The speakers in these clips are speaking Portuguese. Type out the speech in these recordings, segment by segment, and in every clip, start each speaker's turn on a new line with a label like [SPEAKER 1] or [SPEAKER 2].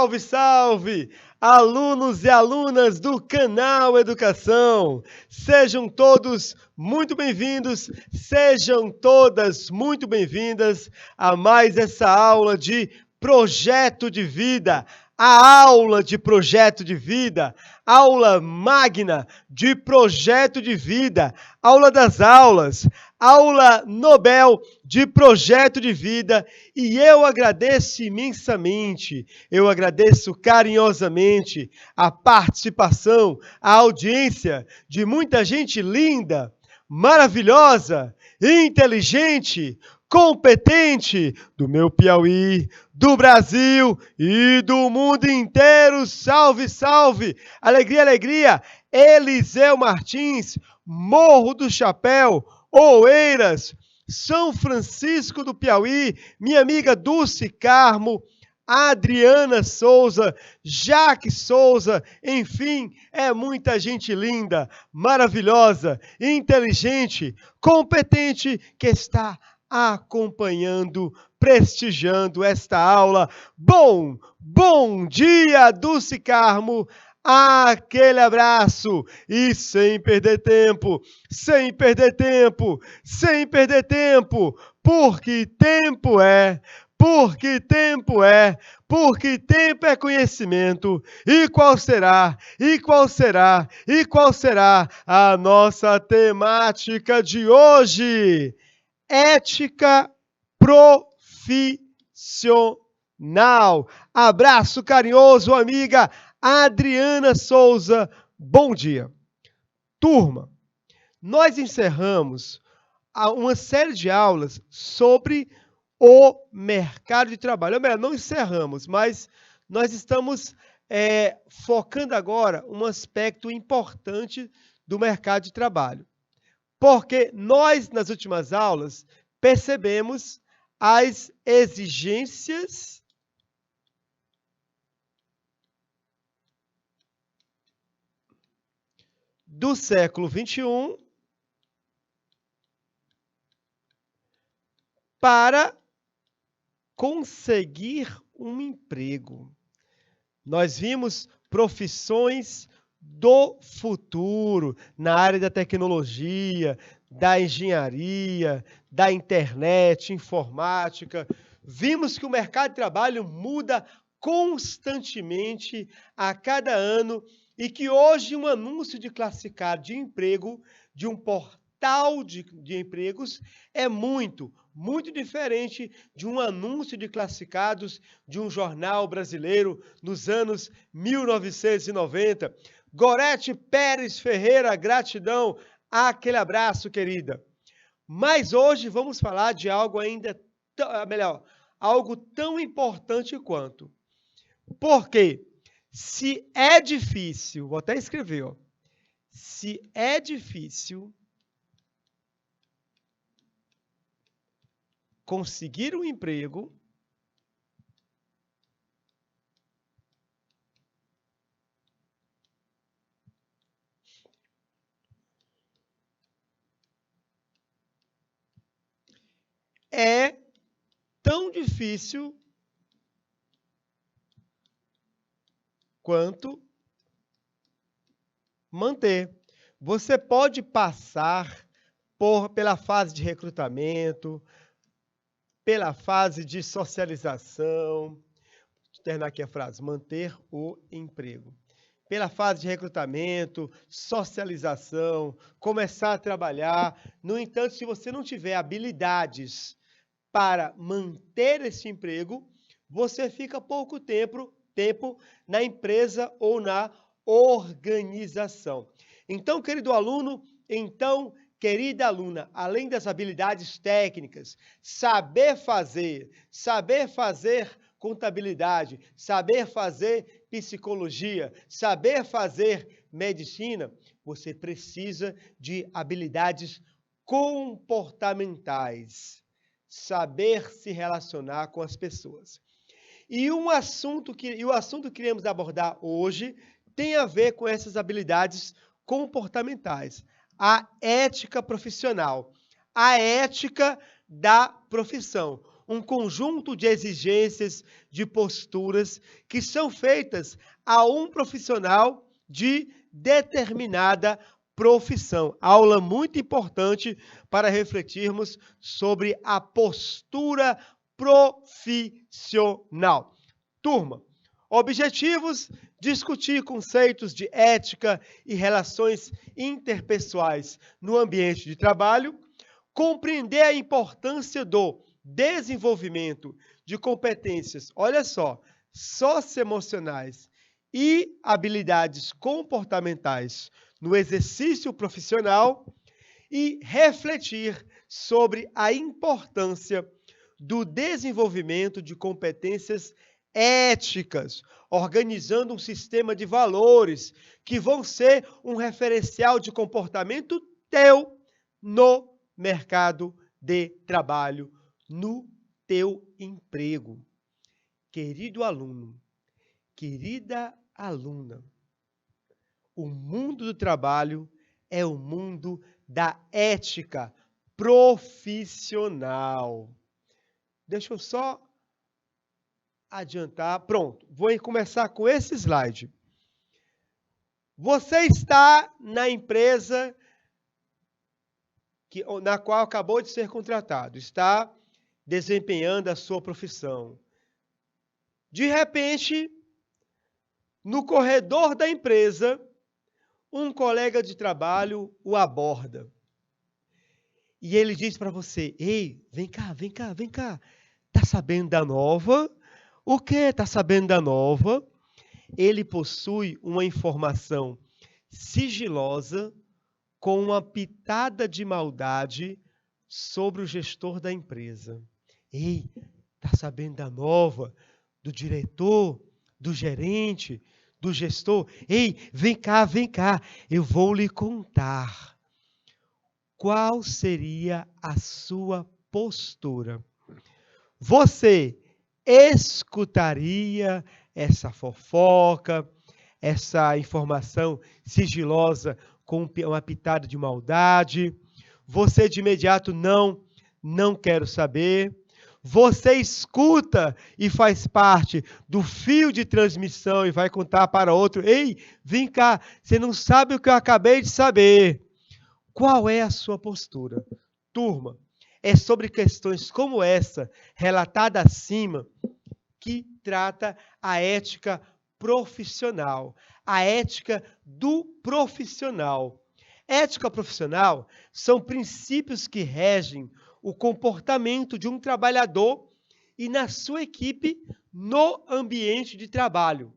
[SPEAKER 1] Salve, salve! Alunos e alunas do canal Educação, sejam todos muito bem-vindos, sejam todas muito bem-vindas a mais essa aula de Projeto de Vida, a aula de Projeto de Vida, aula magna de Projeto de Vida, aula das aulas, aula Nobel de Projeto de Vida, e eu agradeço imensamente, eu agradeço carinhosamente a participação, a audiência de muita gente linda, maravilhosa, inteligente, competente do meu Piauí, do Brasil e do mundo inteiro. Salve, salve! Alegria, alegria! Eliseu Martins, Morro do Chapéu, Oeiras, São Francisco do Piauí, minha amiga Dulce Carmo, Adriana Souza, Jaque Souza, enfim, é muita gente linda, maravilhosa, inteligente, competente que está acompanhando, prestigiando esta aula. Bom dia, Dulce Carmo! Aquele abraço e sem perder tempo, porque tempo é conhecimento. E qual será a nossa temática de hoje? Ética profissional. Abraço carinhoso, amiga Adriana Souza, bom dia. Turma, nós encerramos uma série de aulas sobre o mercado de trabalho. Ou melhor, não encerramos, mas nós estamos focando agora um aspecto importante do mercado de trabalho. Porque nós, nas últimas aulas, percebemos as exigências do século XXI para conseguir um emprego. Nós vimos profissões do futuro na área da tecnologia, da engenharia, da internet, informática. Vimos que o mercado de trabalho muda constantemente a cada ano e que hoje um anúncio de classificado de emprego de um portal de empregos é muito diferente de um anúncio de classificados de um jornal brasileiro nos anos 1990. Gorete Pérez Ferreira, gratidão, aquele abraço, querida. Mas hoje vamos falar de algo algo tão importante quanto. Porque se é difícil, vou até escrever, ó, se é difícil conseguir um emprego, é tão difícil quanto manter. Você pode passar pela fase de recrutamento, pela fase de socialização, vou terminar aqui a frase, manter o emprego. Pela fase de recrutamento, socialização, começar a trabalhar. No entanto, se você não tiver habilidades para manter esse emprego, você fica pouco tempo na empresa ou na organização. Então, querido aluno, querida aluna, além das habilidades técnicas, saber fazer contabilidade, saber fazer psicologia, saber fazer medicina, você precisa de habilidades comportamentais, saber se relacionar com as pessoas. E o assunto que queremos abordar hoje tem a ver com essas habilidades comportamentais. A ética profissional, a ética da profissão. um conjunto de exigências, de posturas que são feitas a um profissional de determinada profissão. Aula muito importante para refletirmos sobre a postura profissional. Turma, objetivos: discutir conceitos de ética e relações interpessoais no ambiente de trabalho, compreender a importância do desenvolvimento de competências, olha só, socioemocionais e habilidades comportamentais no exercício profissional e refletir sobre a importância do desenvolvimento de competências éticas, organizando um sistema de valores que vão ser um referencial de comportamento teu no mercado de trabalho, no teu emprego. Querido aluno, querida aluna, o mundo do trabalho é o mundo da ética profissional. Deixa eu só adiantar. Pronto, vou começar com esse slide. Você está na empresa na qual acabou de ser contratado, está desempenhando a sua profissão. De repente, no corredor da empresa, um colega de trabalho o aborda. E ele diz para você: ei, vem cá, vem cá, vem cá. Tá sabendo da nova? O que tá sabendo da nova? Ele possui uma informação sigilosa com uma pitada de maldade sobre o gestor da empresa. Ei, tá sabendo da nova? Do diretor, do gerente, do gestor? Ei, vem cá, eu vou lhe contar. Qual seria a sua postura? Você escutaria essa fofoca, essa informação sigilosa com uma pitada de maldade? Você de imediato não quero saber. Você escuta e faz parte do fio de transmissão e vai contar para outro: ei, vem cá, você não sabe o que eu acabei de saber. Qual é a sua postura? Turma, é sobre questões como essa, relatada acima, que trata a ética profissional, a ética do profissional. Ética profissional são princípios que regem o comportamento de um trabalhador e na sua equipe no ambiente de trabalho.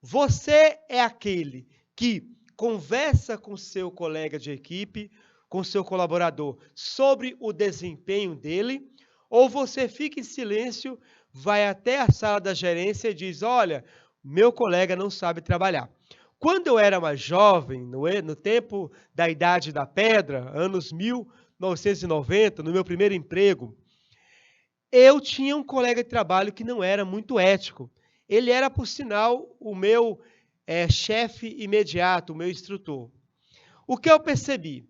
[SPEAKER 1] Você é aquele que conversa com seu colega de equipe, com seu colaborador, sobre o desempenho dele, ou você fica em silêncio, vai até a sala da gerência e diz: olha, meu colega não sabe trabalhar. Quando eu era mais jovem, no tempo da Idade da Pedra, anos 1990, no meu primeiro emprego, eu tinha um colega de trabalho que não era muito ético. Ele era, por sinal, o meu chefe imediato, o meu instrutor. O que eu percebi?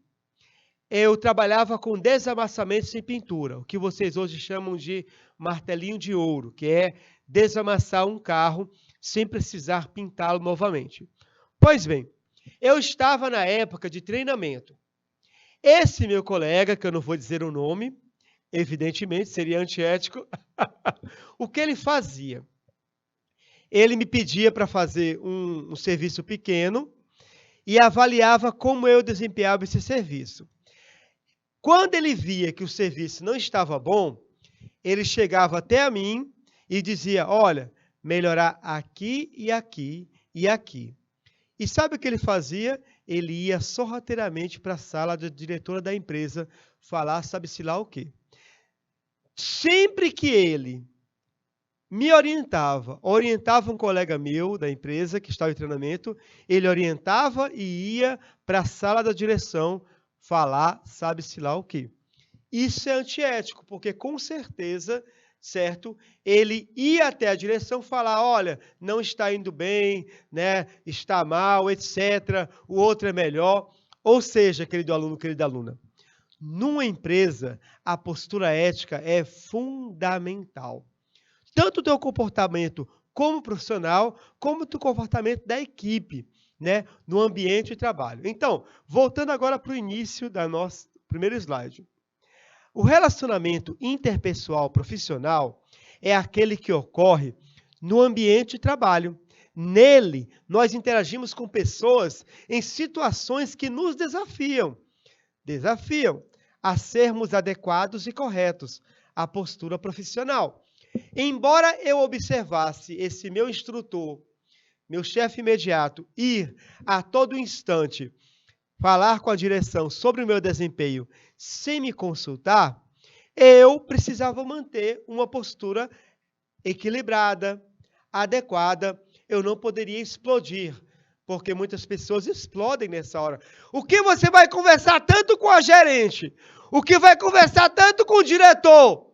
[SPEAKER 1] Eu trabalhava com desamassamento sem pintura, o que vocês hoje chamam de martelinho de ouro, que é desamassar um carro sem precisar pintá-lo novamente. Pois bem, eu estava na época de treinamento. Esse meu colega, que eu não vou dizer o nome, evidentemente seria antiético, o que ele fazia? Ele me pedia para fazer um serviço pequeno e avaliava como eu desempenhava esse serviço. Quando ele via que o serviço não estava bom, ele chegava até a mim e dizia: olha, melhorar aqui e aqui e aqui. E sabe o que ele fazia? Ele ia sorrateiramente para a sala da diretora da empresa falar sabe-se lá o quê. Sempre que ele me orientava um colega meu da empresa que estava em treinamento, ele orientava e ia para a sala da direção falar sabe-se lá o quê. Isso é antiético, porque com certeza, certo, ele ia até a direção falar: olha, não está indo bem, né, está mal, etc., o outro é melhor. Ou seja, querido aluno, querida aluna, Numa empresa, a postura ética é fundamental. Tanto o teu comportamento como profissional, como o teu comportamento da equipe, né, no ambiente de trabalho. Então, voltando agora para o início da nossa primeiro slide. O relacionamento interpessoal profissional é aquele que ocorre no ambiente de trabalho. Nele, nós interagimos com pessoas em situações que nos desafiam a sermos adequados e corretos à postura profissional. Embora eu observasse esse meu instrutor, meu chefe imediato, ir a todo instante falar com a direção sobre o meu desempenho sem me consultar, eu precisava manter uma postura equilibrada, adequada. Eu não poderia explodir, porque muitas pessoas explodem nessa hora. O que você vai conversar tanto com a gerente? O que vai conversar tanto com o diretor?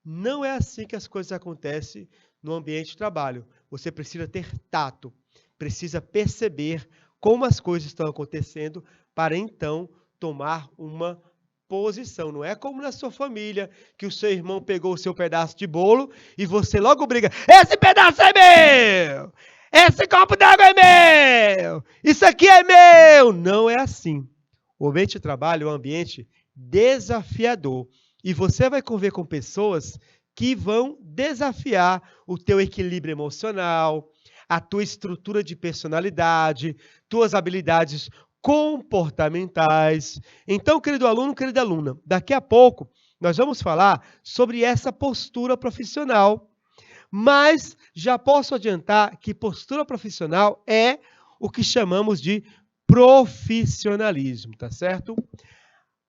[SPEAKER 1] Não é assim que as coisas acontecem no ambiente de trabalho. Você precisa ter tato, precisa perceber como as coisas estão acontecendo para então tomar uma posição. Não é como na sua família, que o seu irmão pegou o seu pedaço de bolo e você logo briga: esse pedaço é meu! Esse copo d'água é meu! Isso aqui é meu! Não é assim. O ambiente de trabalho é um ambiente desafiador. E você vai conviver com pessoas que vão desafiar o teu equilíbrio emocional, a tua estrutura de personalidade, tuas habilidades comportamentais. Então, querido aluno, querida aluna, daqui a pouco nós vamos falar sobre essa postura profissional. Mas já posso adiantar que postura profissional é o que chamamos de profissionalismo, tá certo?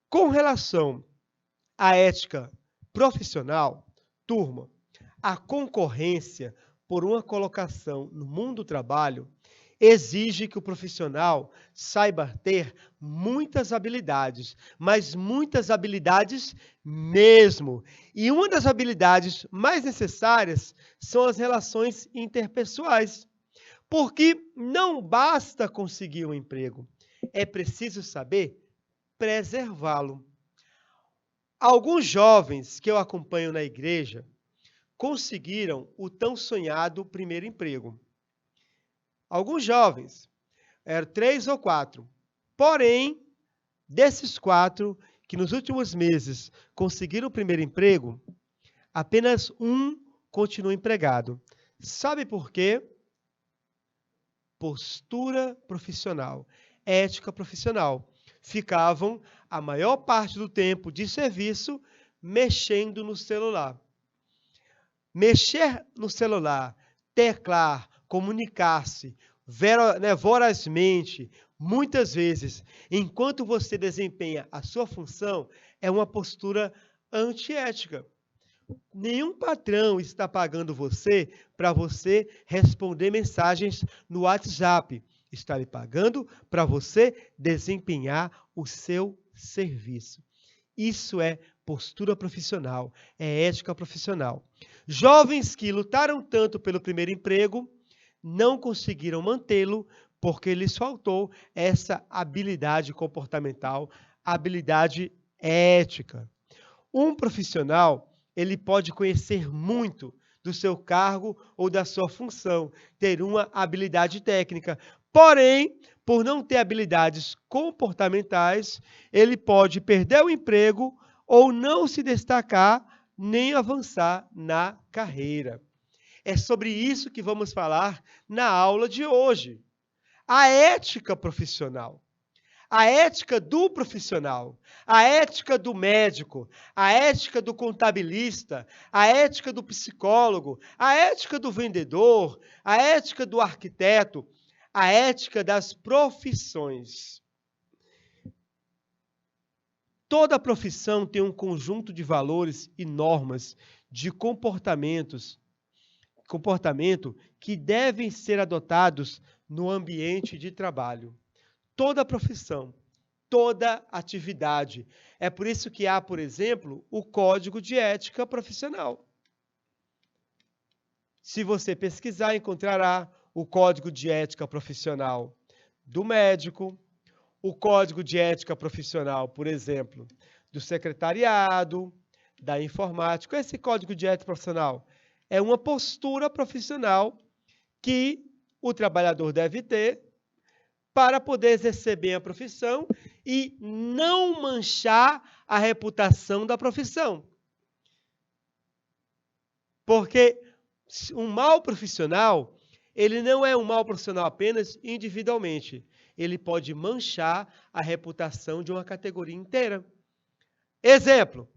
[SPEAKER 1] Com relação à ética profissional, turma, a concorrência por uma colocação no mundo do trabalho exige que o profissional saiba ter muitas habilidades, mas muitas habilidades mesmo. E uma das habilidades mais necessárias são as relações interpessoais. Porque não basta conseguir um emprego, é preciso saber preservá-lo. Alguns jovens que eu acompanho na igreja conseguiram o tão sonhado primeiro emprego. Alguns jovens, eram 3 ou 4. Porém, desses 4 que nos últimos meses conseguiram o primeiro emprego, apenas um continua empregado. Sabe por quê? Postura profissional, ética profissional. Ficavam a maior parte do tempo de serviço mexendo no celular. Mexer no celular, teclar, comunicar-se vorazmente, muitas vezes, enquanto você desempenha a sua função, é uma postura antiética. Nenhum patrão está pagando você para você responder mensagens no WhatsApp. Está lhe pagando para você desempenhar o seu serviço. Isso é postura profissional, é ética profissional. Jovens que lutaram tanto pelo primeiro emprego não conseguiram mantê-lo porque lhes faltou essa habilidade comportamental, habilidade ética. Um profissional, ele pode conhecer muito do seu cargo ou da sua função, ter uma habilidade técnica. Porém, por não ter habilidades comportamentais, ele pode perder o emprego ou não se destacar nem avançar na carreira. É sobre isso que vamos falar na aula de hoje. A ética profissional. A ética do profissional, a ética do médico, a ética do contabilista, a ética do psicólogo, a ética do vendedor, a ética do arquiteto, a ética das profissões. Toda profissão tem um conjunto de valores e normas de comportamento que devem ser adotados no ambiente de trabalho. Toda profissão, toda atividade. É por isso que há, por exemplo, o Código de Ética Profissional. Se você pesquisar, encontrará o Código de Ética Profissional do médico, o código de ética profissional, por exemplo, do secretariado, da informática. Esse código de ética profissional é uma postura profissional que o trabalhador deve ter para poder exercer bem a profissão e não manchar a reputação da profissão. Porque um mau profissional, ele não é um mau profissional apenas individualmente. Ele pode manchar a reputação de uma categoria inteira. Exemplo,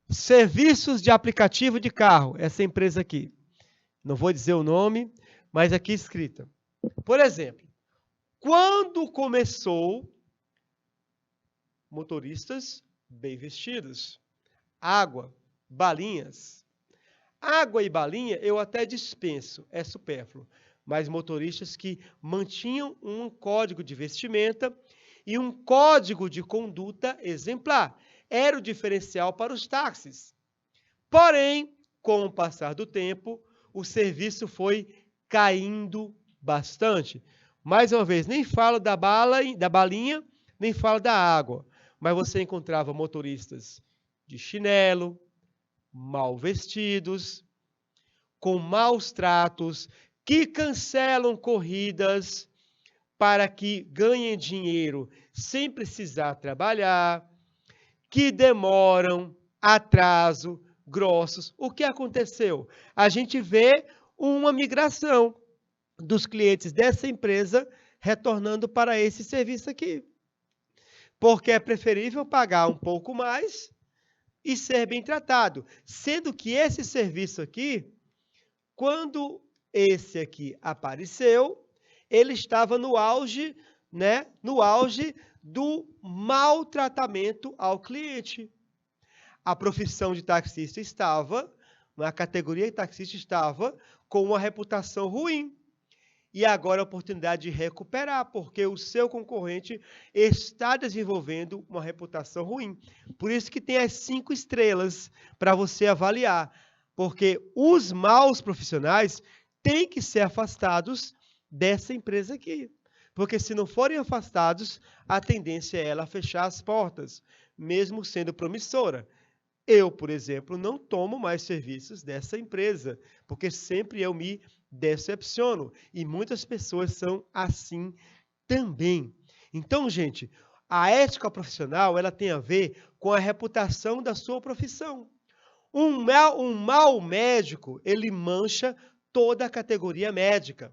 [SPEAKER 1] serviços de aplicativo de carro. Essa empresa aqui. Não vou dizer o nome, mas aqui escrita. Por exemplo, quando começou, motoristas bem vestidos, água, balinhas. Água e balinha eu até dispenso, é supérfluo. Mas motoristas que mantinham um código de vestimenta e um código de conduta exemplar. Era o diferencial para os táxis. Porém, com o passar do tempo, o serviço foi caindo bastante. Mais uma vez, nem falo da balinha, nem falo da água. Mas você encontrava motoristas de chinelo, mal vestidos, com maus tratos, que cancelam corridas para que ganhem dinheiro sem precisar trabalhar, que demoram, atraso, grossos. O que aconteceu? A gente vê uma migração dos clientes dessa empresa retornando para esse serviço aqui. Porque é preferível pagar um pouco mais e ser bem tratado. Sendo que esse serviço aqui, quando esse aqui apareceu, ele estava no auge, né? No auge do maltratamento ao cliente. A profissão de taxista estava, a categoria de taxista estava com uma reputação ruim. E agora a oportunidade de recuperar, porque o seu concorrente está desenvolvendo uma reputação ruim. Por isso que tem as 5 estrelas para você avaliar. Porque os maus profissionais têm que ser afastados dessa empresa aqui. Porque se não forem afastados, a tendência é ela fechar as portas, mesmo sendo promissora. Eu, por exemplo, não tomo mais serviços dessa empresa, porque sempre eu me decepciono. E muitas pessoas são assim também. Então, gente, a ética profissional ela tem a ver com a reputação da sua profissão. Um mau médico, ele mancha toda a categoria médica.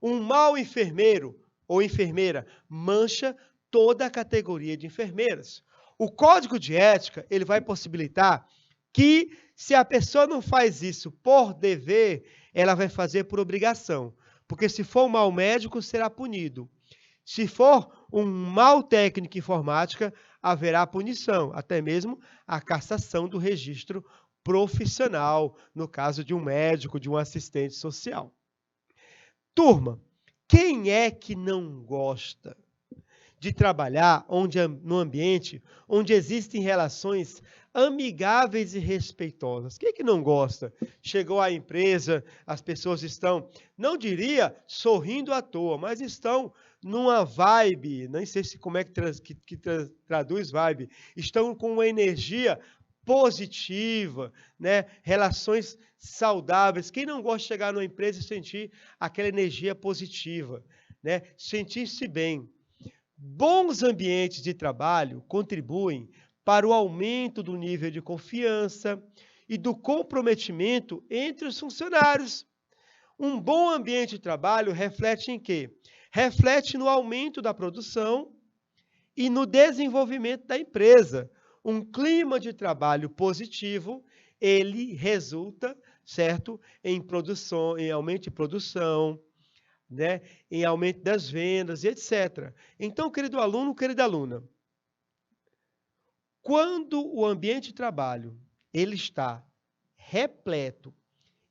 [SPEAKER 1] Um mau enfermeiro ou enfermeira mancha toda a categoria de enfermeiras. O código de ética, ele vai possibilitar que, se a pessoa não faz isso por dever, ela vai fazer por obrigação. Porque se for um mau médico, será punido. Se for um mau técnico em informática, haverá punição, até mesmo a cassação do registro profissional, no caso de um médico, de um assistente social. Turma, quem é que não gosta de trabalhar no ambiente onde existem relações amigáveis e respeitosas? Quem é que não gosta? Chegou à empresa, as pessoas estão, não diria sorrindo à toa, mas estão numa vibe, nem sei se como é que traduz vibe, estão com uma energia positiva, né? Relações saudáveis. Quem não gosta de chegar numa empresa e sentir aquela energia positiva, né? Sentir-se bem. Bons ambientes de trabalho contribuem para o aumento do nível de confiança e do comprometimento entre os funcionários. Um bom ambiente de trabalho reflete em quê? Reflete no aumento da produção e no desenvolvimento da empresa. Um clima de trabalho positivo, ele resulta, certo, em produção, em aumento de produção, né, em aumento das vendas e etc. Então, querido aluno, querida aluna, quando o ambiente de trabalho ele está repleto,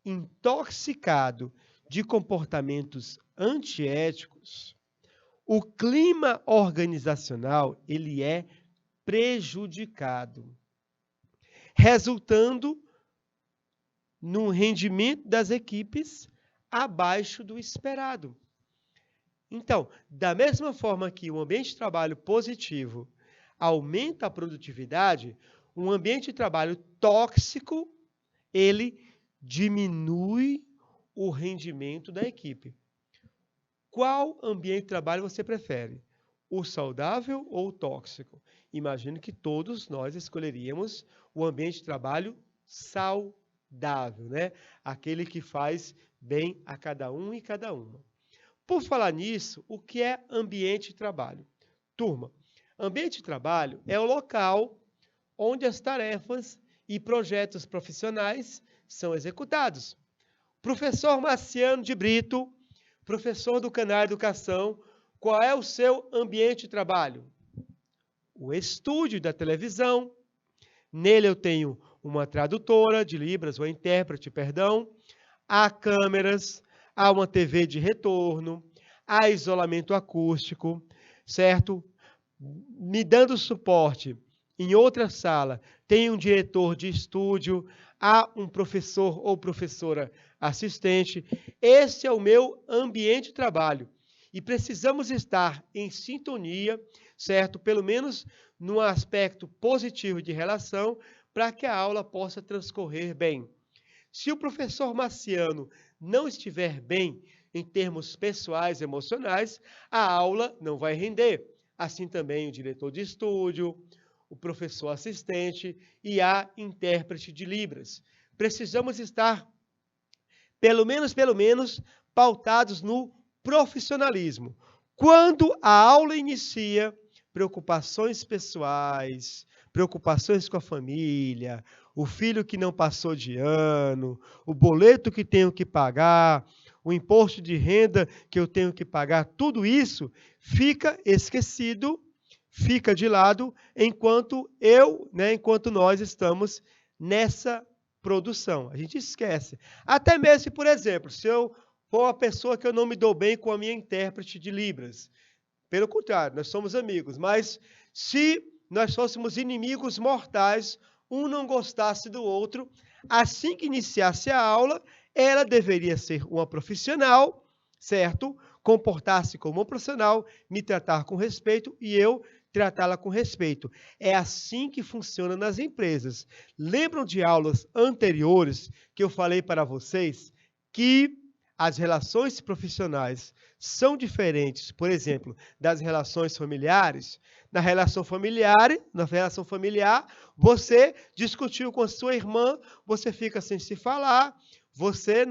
[SPEAKER 1] intoxicado de comportamentos antiéticos, o clima organizacional ele é prejudicado, resultando no rendimento das equipes abaixo do esperado. Então, da mesma forma que um ambiente de trabalho positivo aumenta a produtividade, um ambiente de trabalho tóxico, ele diminui o rendimento da equipe. Qual ambiente de trabalho você prefere? O saudável ou o tóxico? Imagino que todos nós escolheríamos o ambiente de trabalho saudável, né? Aquele que faz bem a cada um e cada uma. Por falar nisso, o que é ambiente de trabalho? Turma, ambiente de trabalho é o local onde as tarefas e projetos profissionais são executados. Professor Marciano de Brito, professor do Canal Educação, qual é o seu ambiente de trabalho? O estúdio da televisão. Nele eu tenho uma tradutora de Libras, ou intérprete, perdão. Há câmeras, há uma TV de retorno, há isolamento acústico, certo? Me dando suporte em outra sala, tem um diretor de estúdio, há um professor ou professora assistente. Esse é o meu ambiente de trabalho. E precisamos estar em sintonia, certo? Pelo menos no aspecto positivo de relação, para que a aula possa transcorrer bem. Se o professor Marciano não estiver bem em termos pessoais e emocionais, a aula não vai render. Assim também o diretor de estúdio, o professor assistente e a intérprete de Libras. Precisamos estar, pelo menos, pautados no profissionalismo. Quando a aula inicia, preocupações pessoais, preocupações com a família, o filho que não passou de ano, o boleto que tenho que pagar, o imposto de renda que eu tenho que pagar, tudo isso fica esquecido, fica de lado, enquanto nós estamos nessa produção. A gente esquece. Até mesmo, por exemplo, se eu for uma pessoa que eu não me dou bem com a minha intérprete de Libras, pelo contrário, nós somos amigos, mas se nós fôssemos inimigos mortais, um não gostasse do outro, assim que iniciasse a aula, ela deveria ser uma profissional, certo? Comportar-se como um profissional, me tratar com respeito e eu tratá-la com respeito. É assim que funciona nas empresas. Lembram de aulas anteriores que eu falei para vocês que as relações profissionais são diferentes, por exemplo, das relações familiares? Na relação familiar, você discutiu com a sua irmã, você fica sem se falar, você,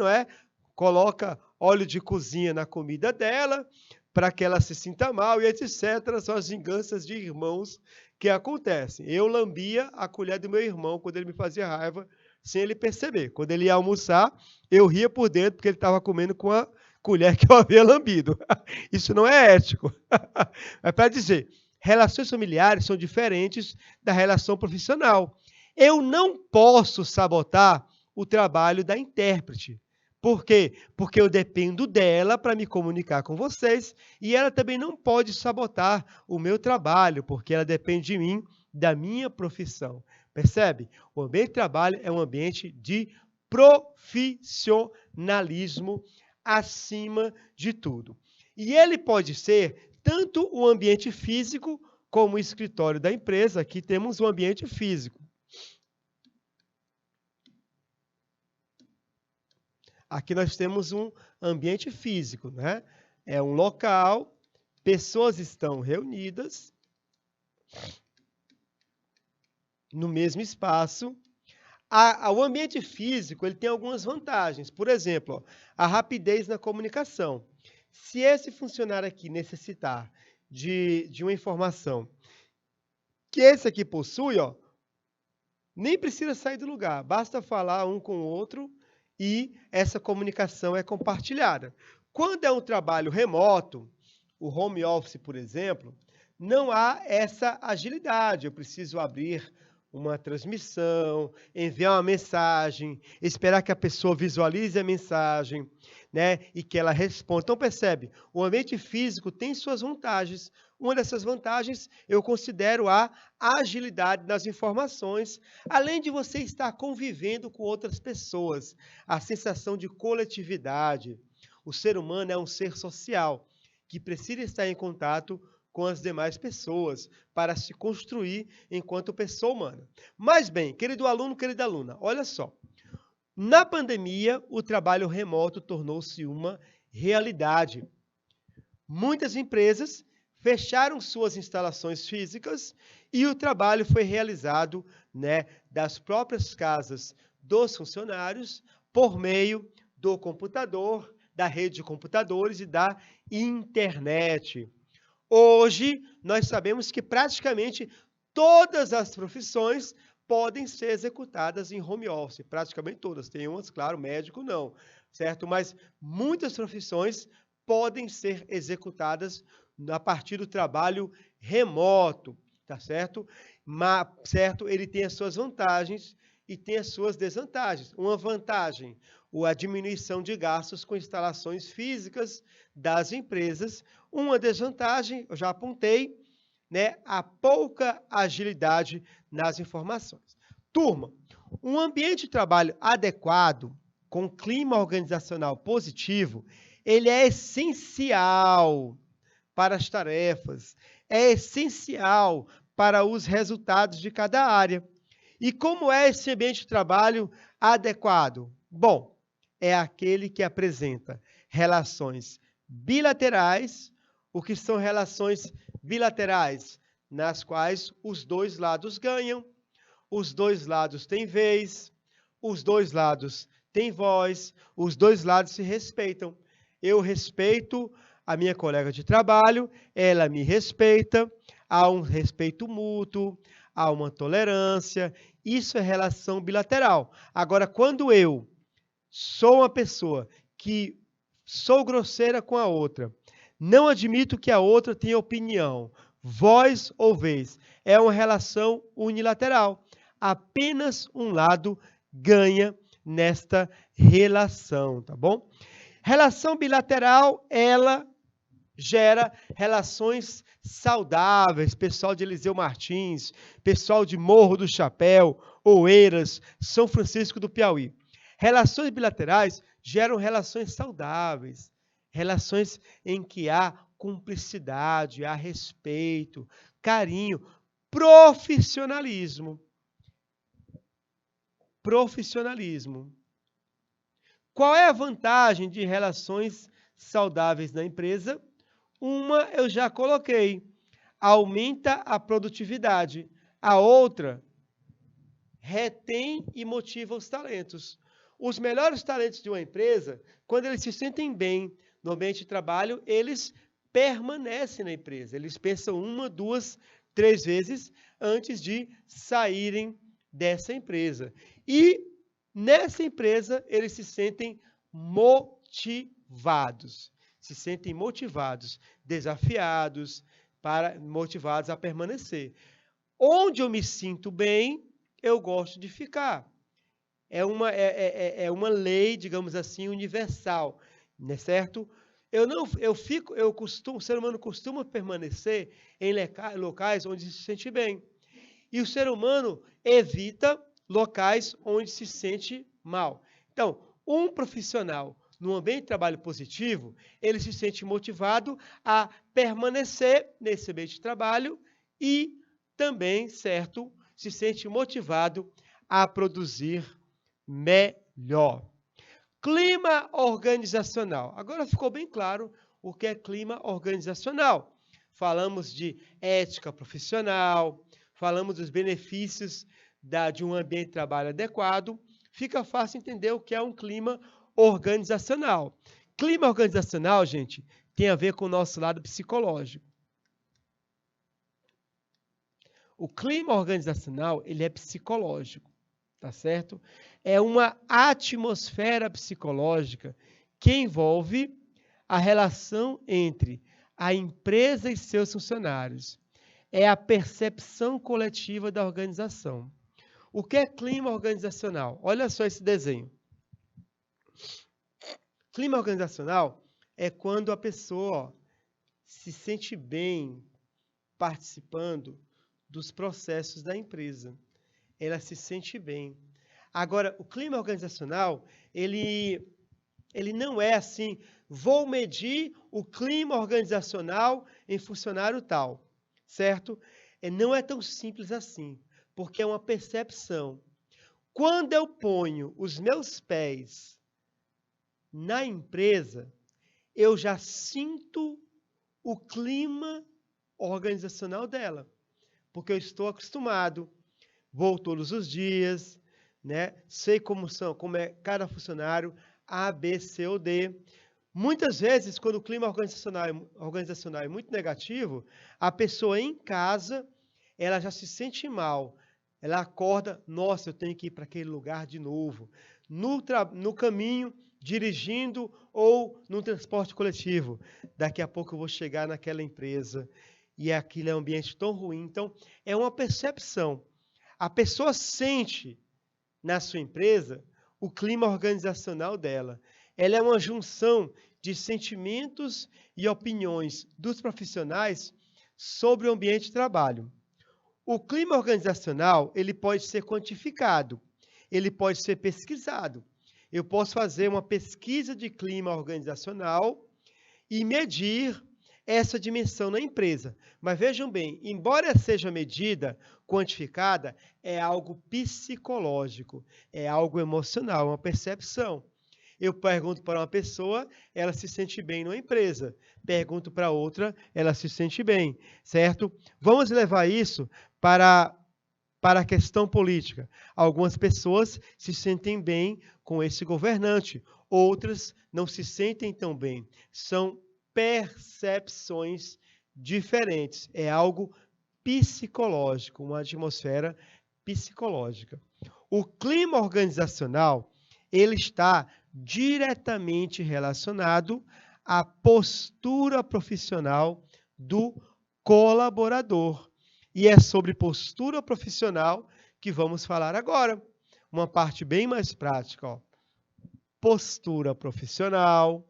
[SPEAKER 1] coloca óleo de cozinha na comida dela para que ela se sinta mal e etc. São as vinganças de irmãos que acontecem. Eu lambia a colher do meu irmão quando ele me fazia raiva, sem ele perceber. Quando ele ia almoçar, eu ria por dentro porque ele estava comendo com a colher que eu havia lambido. Isso não é ético. É para dizer, relações familiares são diferentes da relação profissional. Eu não posso sabotar o trabalho da intérprete. Por quê? Porque eu dependo dela para me comunicar com vocês e ela também não pode sabotar o meu trabalho, porque ela depende de mim, da minha profissão. Percebe? O ambiente de trabalho é um ambiente de profissionalismo acima de tudo. E ele pode ser tanto o ambiente físico como o escritório da empresa. Aqui temos um ambiente físico. Aqui nós temos um ambiente físico, né? É um local, pessoas estão reunidas no mesmo espaço. O ambiente físico ele tem algumas vantagens. Por exemplo, a rapidez na comunicação. Se esse funcionário aqui necessitar de uma informação que esse aqui possui, nem precisa sair do lugar, basta falar um com o outro e essa comunicação é compartilhada. Quando é um trabalho remoto, o home office, por exemplo, não há essa agilidade. Eu preciso abrir uma transmissão, enviar uma mensagem, esperar que a pessoa visualize a mensagem, e que ela responda. Então, percebe, o ambiente físico tem suas vantagens. Uma dessas vantagens eu considero a agilidade das informações, além de você estar convivendo com outras pessoas, a sensação de coletividade. O ser humano é um ser social, que precisa estar em contato com as demais pessoas para se construir enquanto pessoa humana. Mas bem, querido aluno, querida aluna, olha só. Na pandemia, o trabalho remoto tornou-se uma realidade. Muitas empresas fecharam suas instalações físicas e o trabalho foi realizado, né, das próprias casas dos funcionários por meio do computador, da rede de computadores e da internet. Hoje, nós sabemos que praticamente todas as profissões podem ser executadas em home office, praticamente todas. Tem umas, claro, médico não, certo? Mas muitas profissões podem ser executadas a partir do trabalho remoto, tá certo? Mas, certo, ele tem as suas vantagens e tem as suas desvantagens. Uma vantagem, a diminuição de gastos com instalações físicas das empresas. Uma desvantagem, eu já apontei, né, a pouca agilidade nas informações. Turma, um ambiente de trabalho adequado, com clima organizacional positivo, ele é essencial para as tarefas, é essencial para os resultados de cada área. E como é esse ambiente de trabalho adequado? Bom, é aquele que apresenta relações bilaterais. O que são relações bilaterais? Nas quais os dois lados ganham, os dois lados têm vez, os dois lados têm voz, os dois lados se respeitam. Eu respeito a minha colega de trabalho, ela me respeita, há um respeito mútuo, há uma tolerância, isso é relação bilateral. Agora, quando eu sou uma pessoa que sou grosseira com a outra, não admito que a outra tenha opinião, voz ou vez, é uma relação unilateral. Apenas um lado ganha nesta relação, tá bom? Relação bilateral, ela gera relações saudáveis. Pessoal de Eliseu Martins, pessoal de Morro do Chapéu, Oeiras, São Francisco do Piauí. Relações bilaterais geram relações saudáveis, relações em que há cumplicidade, há respeito, carinho, profissionalismo. Profissionalismo. Qual é a vantagem de relações saudáveis na empresa? Uma eu já coloquei, aumenta a produtividade. A outra, retém e motiva os talentos. Os melhores talentos de uma empresa, quando eles se sentem bem no ambiente de trabalho, eles permanecem na empresa. Eles pensam 1, 2, 3 vezes antes de saírem dessa empresa. E nessa empresa, eles se sentem motivados. Se sentem motivados, desafiados, motivados a permanecer. Onde eu me sinto bem, eu gosto de ficar. É uma lei, digamos assim, universal, né, certo? O ser humano costuma permanecer em locais onde se sente bem. E o ser humano evita locais onde se sente mal. Então, um profissional no ambiente de trabalho positivo, ele se sente motivado a permanecer nesse ambiente de trabalho e também, certo, se sente motivado a produzir melhor. Clima organizacional. Agora ficou bem claro o que é clima organizacional. Falamos de ética profissional, falamos dos benefícios de um ambiente de trabalho adequado. Fica fácil entender o que é um clima organizacional. Clima organizacional, gente, tem a ver com o nosso lado psicológico. O clima organizacional, ele é psicológico, tá certo? É uma atmosfera psicológica que envolve a relação entre a empresa e seus funcionários. É a percepção coletiva da organização. O que é clima organizacional? Olha só esse desenho. Clima organizacional é quando a pessoa se sente bem participando dos processos da empresa. Ela se sente bem. Agora, o clima organizacional, ele não é assim, vou medir o clima organizacional em funcionário tal, certo? Não é tão simples assim, porque é uma percepção. Quando eu ponho os meus pés na empresa, eu já sinto o clima organizacional dela, porque eu estou acostumado, vou todos os dias, né? Sei como é cada funcionário, A, B, C ou D. Muitas vezes, quando o clima organizacional é muito negativo, a pessoa em casa, ela já se sente mal. Ela acorda, nossa, eu tenho que ir para aquele lugar de novo. No caminho, dirigindo ou no transporte coletivo. Daqui a pouco eu vou chegar naquela empresa e aquilo é um ambiente tão ruim. Então, é uma percepção. A pessoa sente na sua empresa o clima organizacional dela. Ela é uma junção de sentimentos e opiniões dos profissionais sobre o ambiente de trabalho. O clima organizacional, ele pode ser quantificado, ele pode ser pesquisado. Eu posso fazer uma pesquisa de clima organizacional e medir essa dimensão na empresa. Mas vejam bem, embora seja medida, quantificada, é algo psicológico, é algo emocional, uma percepção. Eu pergunto para uma pessoa, ela se sente bem numa empresa. Pergunto para outra, ela se sente bem, certo? Vamos levar isso para a questão política. Algumas pessoas se sentem bem com esse governante, outras não se sentem tão bem. São percepções diferentes. É algo psicológico, uma atmosfera psicológica. O clima organizacional, ele está diretamente relacionado à postura profissional do colaborador. E é sobre postura profissional que vamos falar agora. Uma parte bem mais prática, ó. Postura profissional,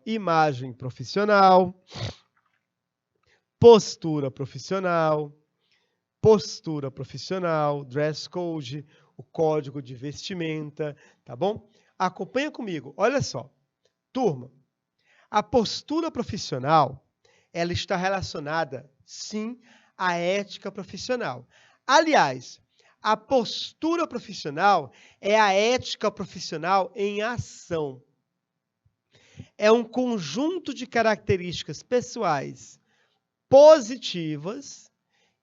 [SPEAKER 1] imagem profissional, postura profissional, dress code, o código de vestimenta, tá bom? Acompanha comigo, olha só. Turma, a postura profissional, ela está relacionada, sim, à ética profissional. Aliás, a postura profissional é a ética profissional em ação. É um conjunto de características pessoais positivas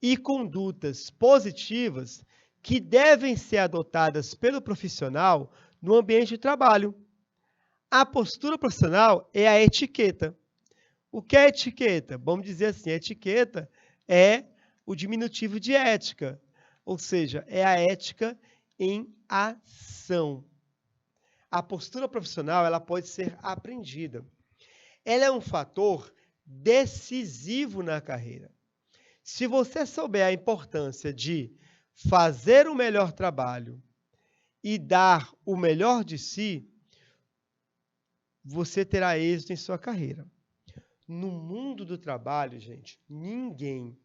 [SPEAKER 1] e condutas positivas que devem ser adotadas pelo profissional no ambiente de trabalho. A postura profissional é a etiqueta. O que é etiqueta? Vamos dizer assim, etiqueta é o diminutivo de ética, ou seja, é a ética em ação. A postura profissional, ela pode ser aprendida. Ela é um fator decisivo na carreira. Se você souber a importância de fazer o melhor trabalho e dar o melhor de si, você terá êxito em sua carreira. No mundo do trabalho, gente, ninguém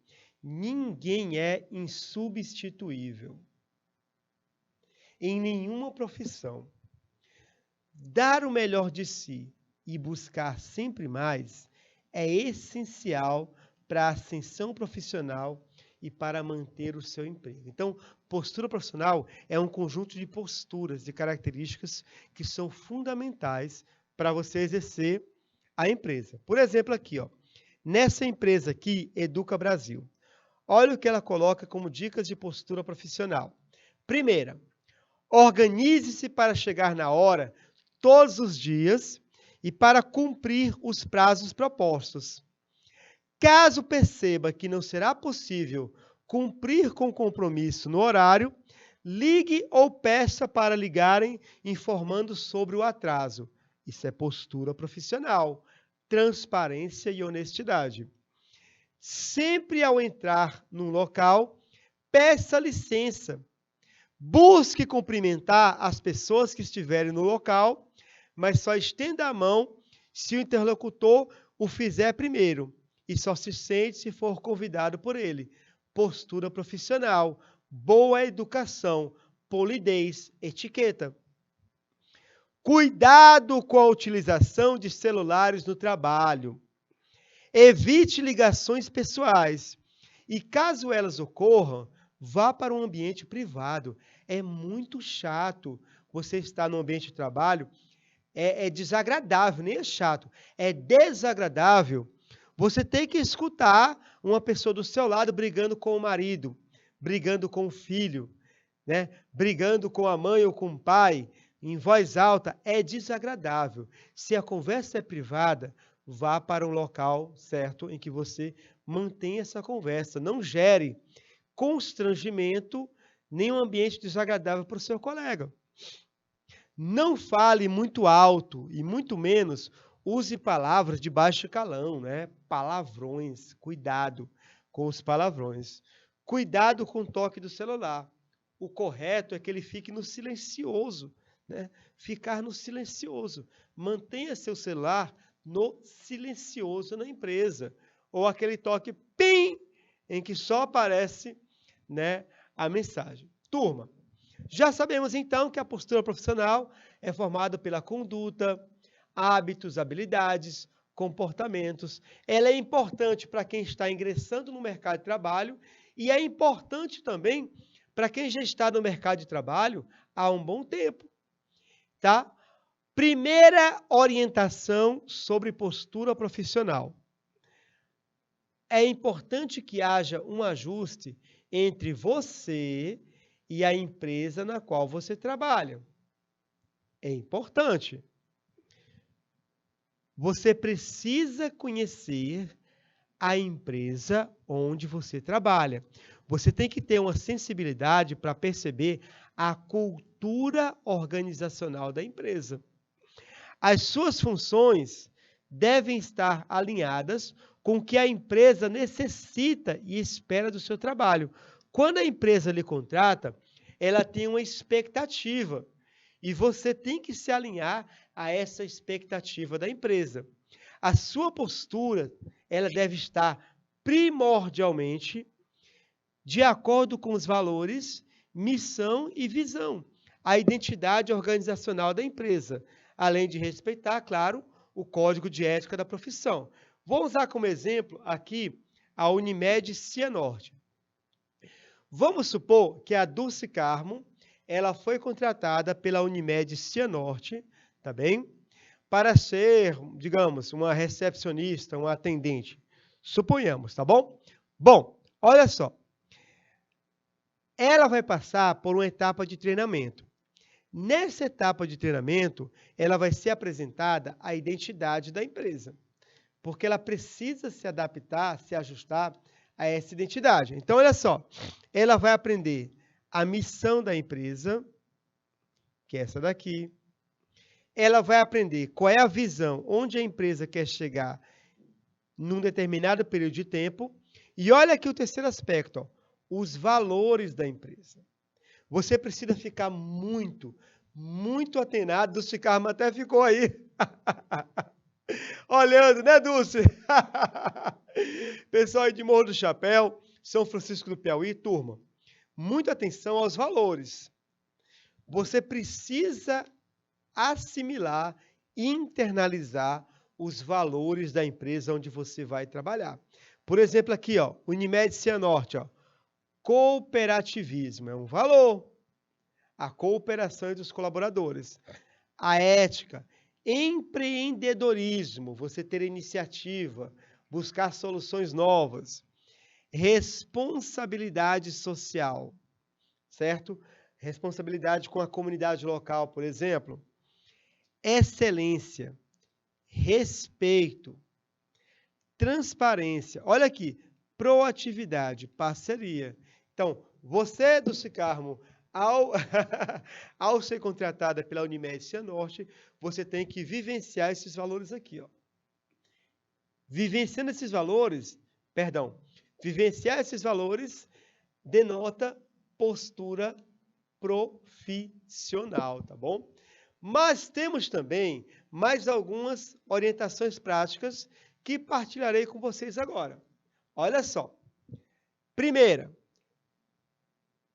[SPEAKER 1] é insubstituível. Em nenhuma profissão. Dar o melhor de si e buscar sempre mais é essencial para a ascensão profissional e para manter o seu emprego. Então, postura profissional é um conjunto de posturas, de características que são fundamentais para você exercer a empresa. Por exemplo, aqui, ó, nessa empresa aqui, Educa Brasil, olha o que ela coloca como dicas de postura profissional. Primeira, organize-se para chegar na hora todos os dias e para cumprir os prazos propostos. Caso perceba que não será possível cumprir com o compromisso no horário, ligue ou peça para ligarem informando sobre o atraso. Isso é postura profissional, transparência e honestidade. Sempre ao entrar num local, peça licença. Busque cumprimentar as pessoas que estiverem no local, mas só estenda a mão se o interlocutor o fizer primeiro. E só se sente se for convidado por ele. Postura profissional, boa educação, polidez, etiqueta. Cuidado com a utilização de celulares no trabalho. Evite ligações pessoais. E caso elas ocorram, vá para um ambiente privado. É muito chato você estar no ambiente de trabalho. É desagradável, nem é chato. É desagradável você ter que escutar uma pessoa do seu lado brigando com o marido, brigando com o filho, né? Brigando com a mãe ou com o pai, em voz alta. É desagradável. Se a conversa é privada, vá para um local certo em que você mantenha essa conversa. Não gere constrangimento nem um ambiente desagradável para o seu colega. Não fale muito alto e muito menos use palavras de baixo calão, né? Palavrões. Cuidado com os palavrões. Cuidado com o toque do celular. O correto é que ele fique no silencioso, né? Ficar no silencioso. Mantenha seu celular no silencioso na empresa. Ou aquele toque pim, em que só aparece, né, a mensagem. Turma, já sabemos então que a postura profissional é formada pela conduta, hábitos, habilidades, comportamentos. Ela é importante para quem está ingressando no mercado de trabalho e é importante também para quem já está no mercado de trabalho há um bom tempo, tá? Primeira orientação sobre postura profissional. É importante que haja um ajuste entre você e a empresa na qual você trabalha. É importante. Você precisa conhecer a empresa onde você trabalha. Você tem que ter uma sensibilidade para perceber a cultura organizacional da empresa. As suas funções devem estar alinhadas com o que a empresa necessita e espera do seu trabalho. Quando a empresa lhe contrata, ela tem uma expectativa e você tem que se alinhar a essa expectativa da empresa. A sua postura, ela deve estar primordialmente de acordo com os valores, missão e visão, a identidade organizacional da empresa, além de respeitar, claro, o código de ética da profissão. Vou usar como exemplo aqui a Unimed Cianorte. Vamos supor que a Dulce Carmo, ela foi contratada pela Unimed Cianorte, tá bem? Para ser, digamos, uma recepcionista, uma atendente. Suponhamos, tá bom? Bom, olha só. Ela vai passar por uma etapa de treinamento. Nessa etapa de treinamento, ela vai ser apresentada a identidade da empresa, porque ela precisa se adaptar, se ajustar a essa identidade. Então, olha só, ela vai aprender a missão da empresa, que é essa daqui. Ela vai aprender qual é a visão, onde a empresa quer chegar num determinado período de tempo. E olha aqui o terceiro aspecto, ó, os valores da empresa. Você precisa ficar muito atenado. Dulce Carmo até ficou aí. Olhando, né, Dulce? Pessoal aí de Morro do Chapéu, São Francisco do Piauí, turma. Muita atenção aos valores. Você precisa assimilar, internalizar os valores da empresa onde você vai trabalhar. Por exemplo, aqui, ó, Unimed Cianorte, ó. Cooperativismo é um valor. A cooperação entre os colaboradores. A ética. Empreendedorismo, você ter iniciativa, buscar soluções novas. Responsabilidade social, certo? Responsabilidade com a comunidade local, por exemplo. Excelência. Respeito. Transparência. Olha aqui, proatividade, parceria. Então, você, Dulce Carmo, ao ser contratada pela Unimed Cianorte, você tem que vivenciar esses valores aqui, ó. Vivenciar esses valores denota postura profissional, tá bom? Mas temos também mais algumas orientações práticas que partilharei com vocês agora. Olha só. Primeira,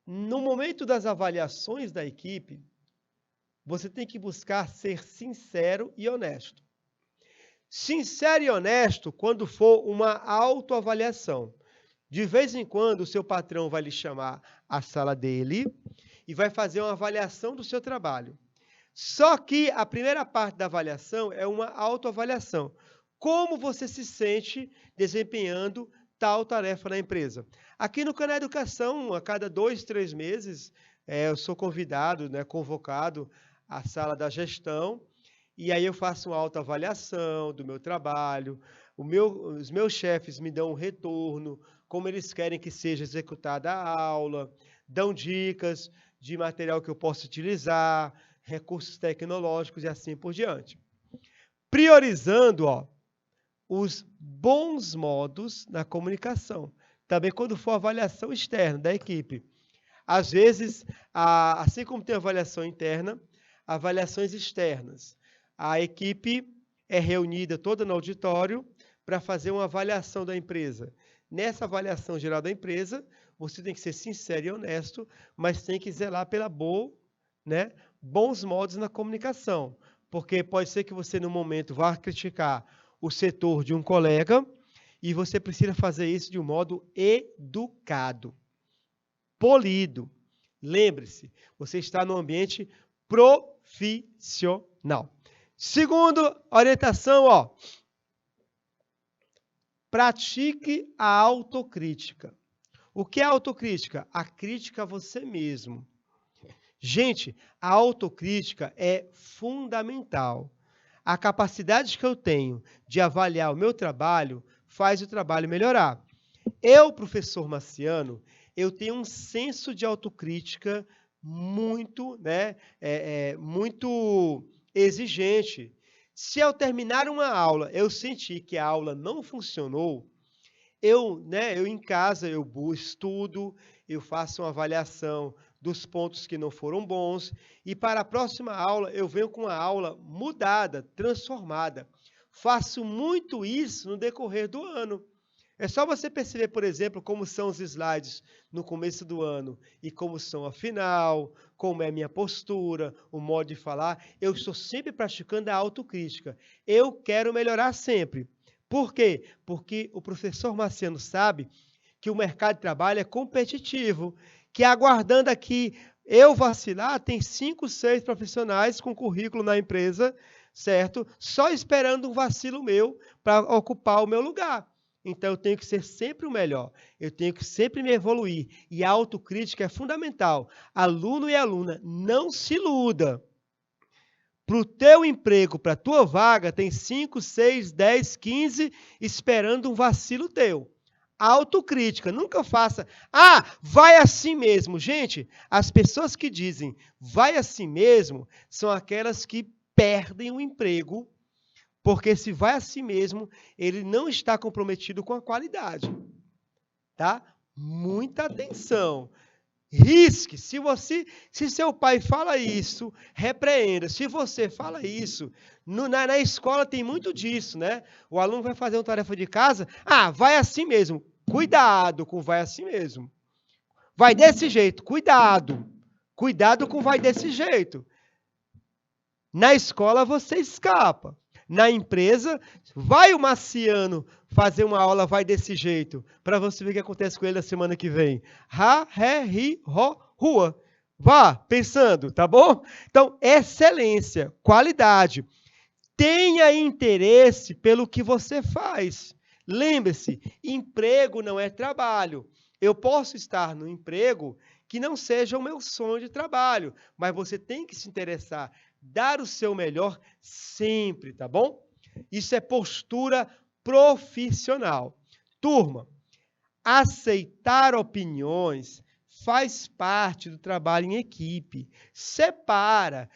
[SPEAKER 1] no momento das avaliações da equipe, você tem que buscar ser sincero e honesto. Sincero e honesto quando for uma autoavaliação. De vez em quando, o seu patrão vai lhe chamar à sala dele e vai fazer uma avaliação do seu trabalho. Só que a primeira parte da avaliação é uma autoavaliação. Como você se sente desempenhando tal tarefa na empresa? Aqui no Canal Educação, a cada 2, 3 meses, eu sou convidado, convocado à sala da gestão, e aí eu faço uma autoavaliação do meu trabalho, os meus chefes me dão um retorno, como eles querem que seja executada a aula, dão dicas de material que eu posso utilizar, recursos tecnológicos e assim por diante. Priorizando, os bons modos na comunicação. Também quando for avaliação externa da equipe. Às vezes, assim como tem avaliação interna, avaliações externas. A equipe é reunida toda no auditório para fazer uma avaliação da empresa. Nessa avaliação geral da empresa, você tem que ser sincero e honesto, mas tem que zelar pela bons modos na comunicação. Porque pode ser que você, no momento, vá criticar o setor de um colega e você precisa fazer isso de um modo educado, polido. Lembre-se, você está no ambiente profissional. Segundo orientação, pratique a autocrítica. O que é autocrítica? A crítica a você mesmo. Gente, a autocrítica é fundamental. A capacidade que eu tenho de avaliar o meu trabalho faz o trabalho melhorar. Eu, professor Marciano, eu tenho um senso de autocrítica muito, muito exigente. Se ao terminar uma aula eu sentir que a aula não funcionou, eu em casa eu estudo, eu faço uma avaliação dos pontos que não foram bons e para a próxima aula eu venho com a aula mudada, transformada. Faço muito isso no decorrer do ano. É só você perceber, por exemplo, como são os slides no começo do ano e como são ao final, como é a minha postura, o modo de falar. Eu estou sempre praticando a autocrítica. Eu quero melhorar sempre. Por quê? Porque o professor Marciano sabe que o mercado de trabalho é competitivo, que aguardando aqui eu vacilar, tem 5, 6 profissionais com currículo na empresa, certo? Só esperando um vacilo meu para ocupar o meu lugar. Então, eu tenho que ser sempre o melhor. Eu tenho que sempre me evoluir. E a autocrítica é fundamental. Aluno e aluna, não se iluda. Para o teu emprego, para a tua vaga, tem 5, 6, 10, 15 esperando um vacilo teu. Autocrítica, nunca faça, vai assim mesmo. Gente, as pessoas que dizem vai assim mesmo são aquelas que perdem o emprego, porque se vai assim mesmo, ele não está comprometido com a qualidade. Tá? Muita atenção. Risque. Se seu pai fala isso, repreenda. Se você fala isso, na escola tem muito disso, né? O aluno vai fazer uma tarefa de casa, vai assim mesmo. Cuidado com vai assim mesmo. Vai desse jeito, cuidado. Cuidado com vai desse jeito. Na escola você escapa. Na empresa, vai o Marciano fazer uma aula, vai desse jeito, para você ver o que acontece com ele na semana que vem. Rua. Vá pensando, tá bom? Então, excelência, qualidade. Tenha interesse pelo que você faz. Lembre-se, emprego não é trabalho. Eu posso estar no emprego que não seja o meu sonho de trabalho, mas você tem que se interessar, dar o seu melhor sempre, tá bom? Isso é postura profissional. Turma, aceitar opiniões faz parte do trabalho em equipe. Separa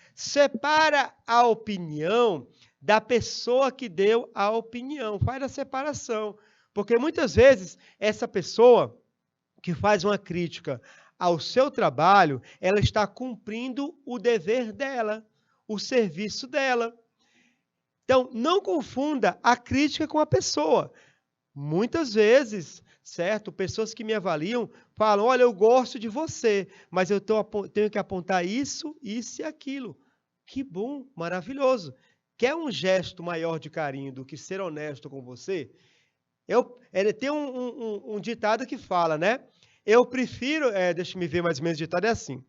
[SPEAKER 1] a opinião da pessoa que deu a opinião. Faz a separação. Porque muitas vezes essa pessoa que faz uma crítica ao seu trabalho, ela está cumprindo o dever dela, o serviço dela. Então, não confunda a crítica com a pessoa. Muitas vezes, certo? Pessoas que me avaliam falam, olha, eu gosto de você, mas eu tenho que apontar isso, isso e aquilo Que bom, maravilhoso. Quer um gesto maior de carinho do que ser honesto com você? Tem um ditado que fala, né? Eu prefiro, deixa eu ver mais ou menos o ditado, é assim.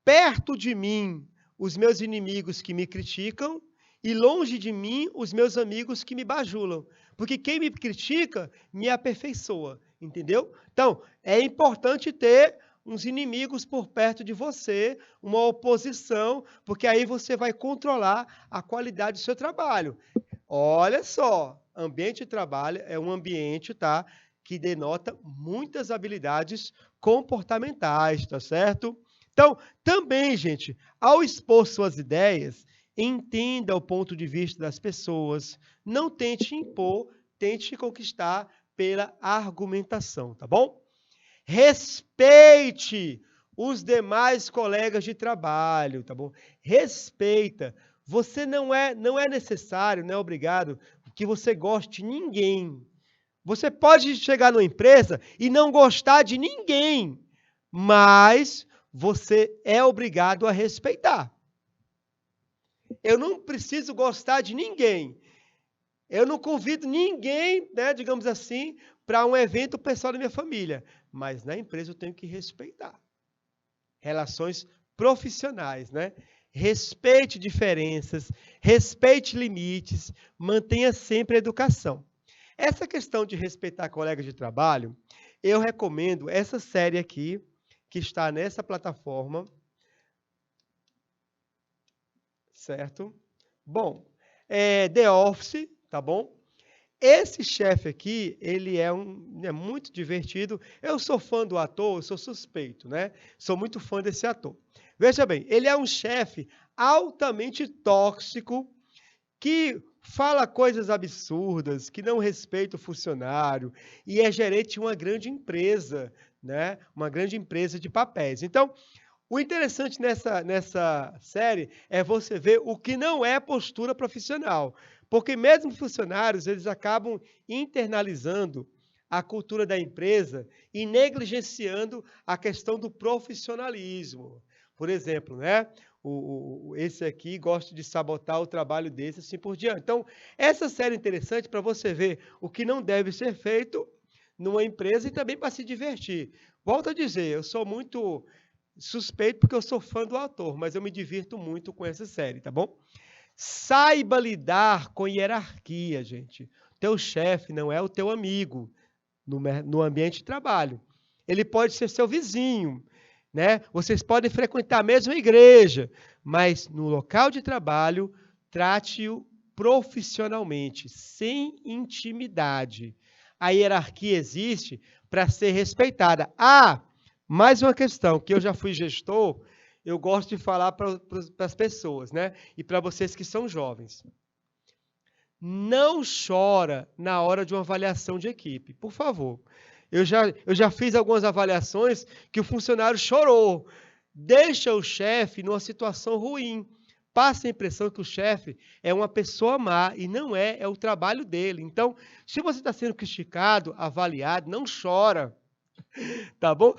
[SPEAKER 1] Perto de mim, os meus inimigos que me criticam, e longe de mim, os meus amigos que me bajulam. Porque quem me critica, me aperfeiçoa, entendeu? Então, é importante ter uns inimigos por perto de você, uma oposição, porque aí você vai controlar a qualidade do seu trabalho. Olha só, ambiente de trabalho é um ambiente, tá, que denota muitas habilidades comportamentais, tá certo? Então, também, gente, ao expor suas ideias, entenda o ponto de vista das pessoas, não tente impor, tente conquistar pela argumentação, tá bom? Respeite os demais colegas de trabalho, tá bom? Respeita. Você não é necessário, não é obrigado que você goste de ninguém. Você pode chegar numa empresa e não gostar de ninguém, mas você é obrigado a respeitar. Eu não preciso gostar de ninguém. Eu não convido ninguém, né, digamos assim, para um evento pessoal da minha família. Mas na empresa eu tenho que respeitar. Relações profissionais, né? Respeite diferenças, respeite limites, mantenha sempre a educação. Essa questão de respeitar colegas de trabalho, eu recomendo essa série aqui, que está nessa plataforma, certo? Bom, The Office, tá bom? Esse chefe aqui, ele é muito divertido. Eu sou fã do ator, eu sou suspeito, né? Sou muito fã desse ator. Veja bem, ele é um chefe altamente tóxico, que fala coisas absurdas, que não respeita o funcionário, e é gerente de uma grande empresa, né? Uma grande empresa de papéis. Então, o interessante nessa série é você ver o que não é postura profissional. Porque mesmo funcionários, eles acabam internalizando a cultura da empresa e negligenciando a questão do profissionalismo. Por exemplo, né? Esse aqui gosta de sabotar o trabalho desse, assim por diante. Então, essa série é interessante para você ver o que não deve ser feito numa empresa e também para se divertir. Volto a dizer, eu sou muito suspeito porque eu sou fã do autor, mas eu me divirto muito com essa série, tá bom? Saiba lidar com hierarquia, gente. Teu chefe não é o teu amigo no ambiente de trabalho. Ele pode ser seu vizinho, né? Vocês podem frequentar a mesma igreja, mas no local de trabalho, trate-o profissionalmente, sem intimidade. A hierarquia existe para ser respeitada. Mais uma questão, que eu já fui gestor, eu gosto de falar para as pessoas, né? E para vocês que são jovens. Não chora na hora de uma avaliação de equipe, por favor. Eu já fiz algumas avaliações que o funcionário chorou. Deixa o chefe numa situação ruim. Passa a impressão que o chefe é uma pessoa má e não é o trabalho dele. Então, se você está sendo criticado, avaliado, não chora. Tá bom?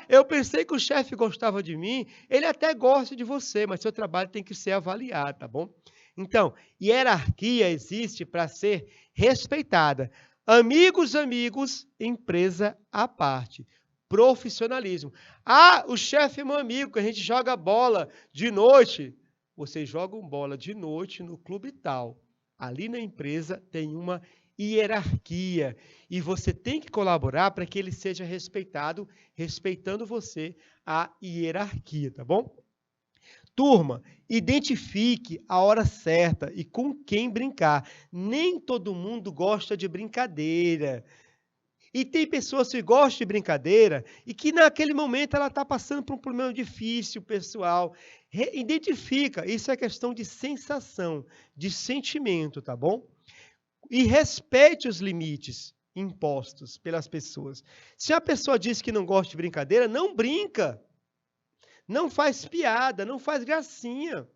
[SPEAKER 1] Eu pensei que o chefe gostava de mim. Ele até gosta de você, mas seu trabalho tem que ser avaliado, tá bom? Então, hierarquia existe para ser respeitada. Amigos, empresa à parte. Profissionalismo. O chefe é meu amigo, que a gente joga bola de noite. Vocês jogam bola de noite no clube tal. Ali na empresa tem uma hierarquia e você tem que colaborar para que ele seja respeitado, respeitando você a hierarquia, tá bom? Turma, identifique a hora certa e com quem brincar. Nem todo mundo gosta de brincadeira. E tem pessoas que gostam de brincadeira e que naquele momento ela está passando por um problema difícil, pessoal. Identifica, isso é questão de sensação, de sentimento, tá bom? E respeite os limites impostos pelas pessoas. Se a pessoa diz que não gosta de brincadeira, não brinca. Não faz piada, não faz gracinha,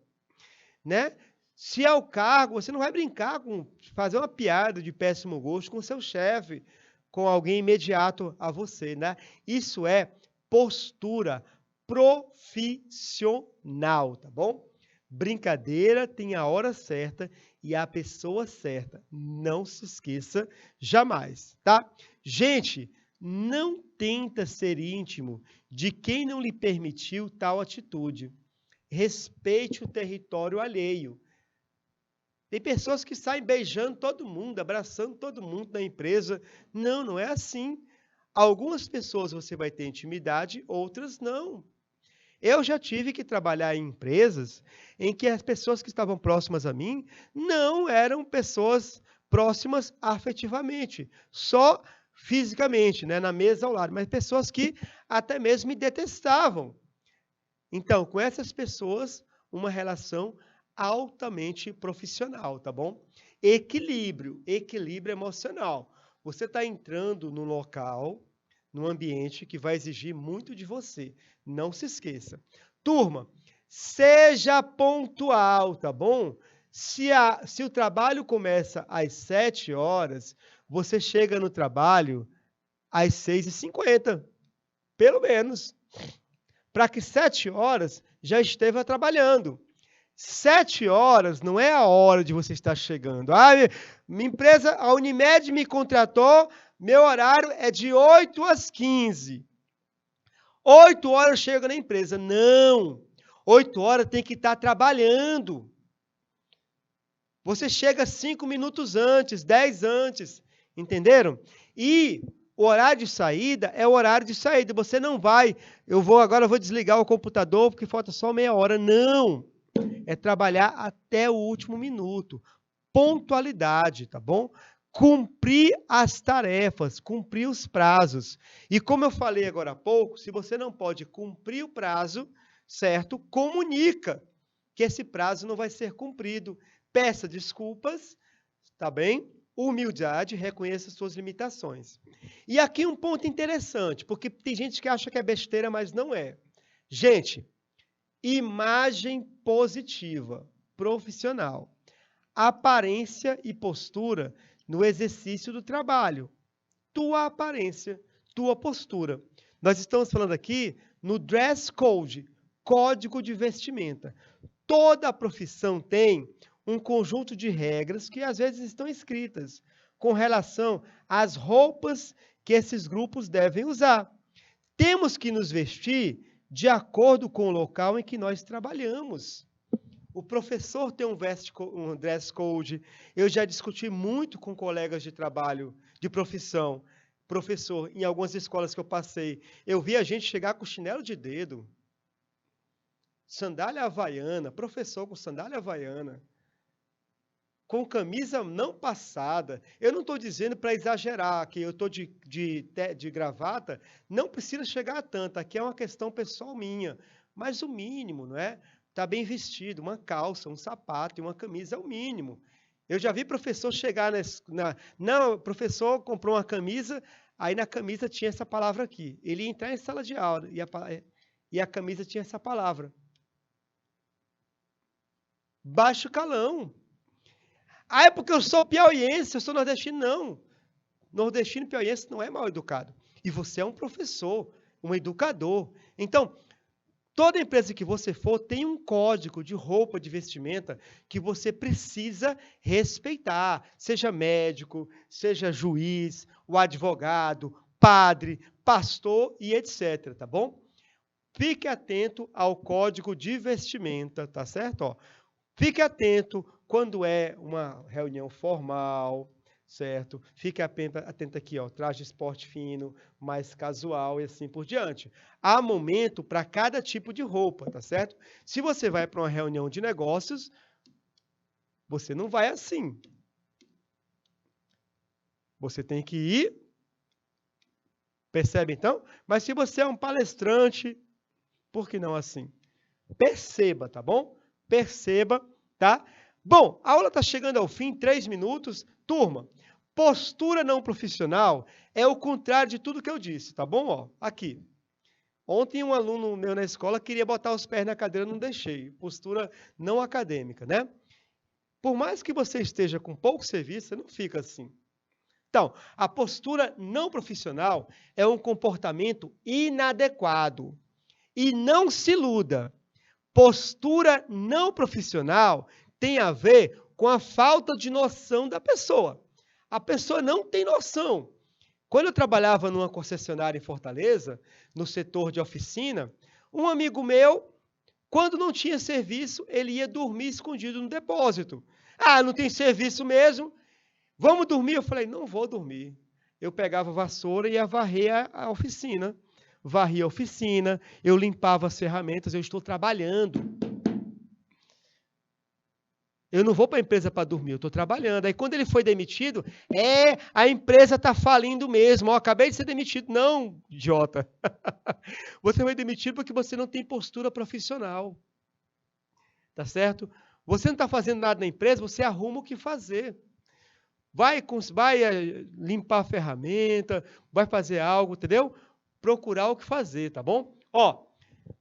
[SPEAKER 1] né? Se é o cargo, você não vai brincar com fazer uma piada de péssimo gosto com o seu chefe, com alguém imediato a você, né? Isso é postura profissional, tá bom? Brincadeira tem a hora certa e a pessoa certa. Não se esqueça jamais, tá? Gente, não tenta ser íntimo de quem não lhe permitiu tal atitude. Respeite o território alheio. Tem pessoas que saem beijando todo mundo, abraçando todo mundo na empresa. Não, não é assim. Algumas pessoas você vai ter intimidade, outras não. Eu já tive que trabalhar em empresas em que as pessoas que estavam próximas a mim não eram pessoas próximas afetivamente, só fisicamente, né, na mesa ao lado, mas pessoas que até mesmo me detestavam. Então, com essas pessoas, uma relação altamente profissional, tá bom? Equilíbrio, equilíbrio emocional. Você está entrando num local, num ambiente que vai exigir muito de você. Não se esqueça. Turma, seja pontual, tá bom? Se o trabalho começa às 7 horas, você chega no trabalho às 6h50, pelo menos, para que 7 horas já esteja trabalhando. 7 horas não é a hora de você estar chegando. Minha empresa, a Unimed me contratou, meu horário é de 8 às 15. 8 horas eu chego na empresa. Não! 8 horas tem que estar trabalhando. Você chega 5 minutos antes, 10 antes. Entenderam? E o horário de saída é o horário de saída. Você não vai, agora eu vou desligar o computador porque falta só meia hora. Não! É trabalhar até o último minuto. Pontualidade, tá bom? Cumprir as tarefas, cumprir os prazos. E como eu falei agora há pouco, se você não pode cumprir o prazo, certo? Comunica que esse prazo não vai ser cumprido. Peça desculpas, tá bem? Humildade, reconheça suas limitações. E aqui um ponto interessante, porque tem gente que acha que é besteira, mas não é. Gente, imagem positiva, profissional. Aparência e postura no exercício do trabalho. Tua aparência, tua postura. Nós estamos falando aqui no dress code, código de vestimenta. Toda profissão tem um conjunto de regras que às vezes estão escritas com relação às roupas que esses grupos devem usar. Temos que nos vestir de acordo com o local em que nós trabalhamos. O professor tem um dress code. Eu já discuti muito com colegas de trabalho, de profissão, professor, em algumas escolas que eu passei. Eu vi a gente chegar com chinelo de dedo, sandália havaiana, professor com sandália havaiana, com camisa não passada. Eu não estou dizendo para exagerar, que eu estou de gravata, não precisa chegar a tanto. Aqui é uma questão pessoal minha, mas o mínimo, não é? Está bem vestido, uma calça, um sapato e uma camisa é o mínimo. Eu já vi professor chegar Não, o professor comprou uma camisa, aí na camisa tinha essa palavra aqui. Ele ia entrar em sala de aula e a camisa tinha essa palavra. Baixo calão. É porque eu sou piauiense, eu sou nordestino. Não. Nordestino e piauiense não é mal educado. E você é um professor, um educador. Então, toda empresa que você for tem um código de roupa, de vestimenta que você precisa respeitar. Seja médico, seja juiz, o advogado, padre, pastor e etc, tá bom? Fique atento ao código de vestimenta, tá certo? Ó, fique atento quando é uma reunião formal, certo? Fique atento aqui, ó, traje esporte fino, mais casual e assim por diante. Há momento para cada tipo de roupa, tá certo? Se você vai para uma reunião de negócios, você não vai assim. Você tem que ir, percebe então? Mas se você é um palestrante, por que não assim? Perceba, tá bom? Perceba, tá? Bom, a aula está chegando ao fim, 3 minutos. Turma, postura não profissional é o contrário de tudo que eu disse, tá bom? Ó, aqui. Ontem um aluno meu na escola queria botar os pés na cadeira, não deixei. Postura não acadêmica, né? Por mais que você esteja com pouco serviço, você não fica assim. Então, a postura não profissional é um comportamento inadequado. E não se iluda. Postura não profissional tem a ver com a falta de noção da pessoa. A pessoa não tem noção. Quando eu trabalhava numa concessionária em Fortaleza, no setor de oficina, um amigo meu, quando não tinha serviço, ele ia dormir escondido no depósito. Ah, não tem serviço mesmo? Vamos dormir? Eu falei, não vou dormir. Eu pegava a vassoura e ia varrer a oficina. Varria a oficina, eu limpava as ferramentas, eu estou trabalhando. Eu não vou para a empresa para dormir, eu estou trabalhando. Aí quando ele foi demitido, a empresa está falindo mesmo. Acabei de ser demitido. Não, idiota. Você foi demitido porque você não tem postura profissional. Tá certo? Você não está fazendo nada na empresa, você arruma o que fazer. Vai limpar a ferramenta, vai fazer algo, entendeu? Procurar o que fazer, tá bom? Ó,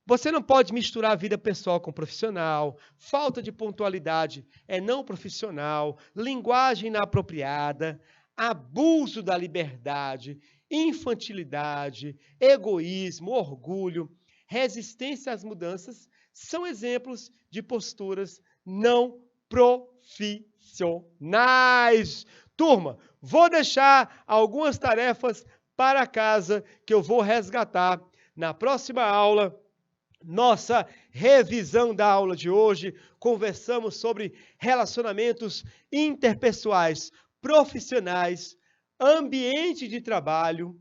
[SPEAKER 1] você não pode misturar a vida pessoal com profissional, falta de pontualidade é não profissional, linguagem inapropriada, abuso da liberdade, infantilidade, egoísmo, orgulho, resistência às mudanças, são exemplos de posturas não profissionais. Turma, vou deixar algumas tarefas para casa que eu vou resgatar na próxima aula. Nossa revisão da aula de hoje, conversamos sobre relacionamentos interpessoais, profissionais, ambiente de trabalho,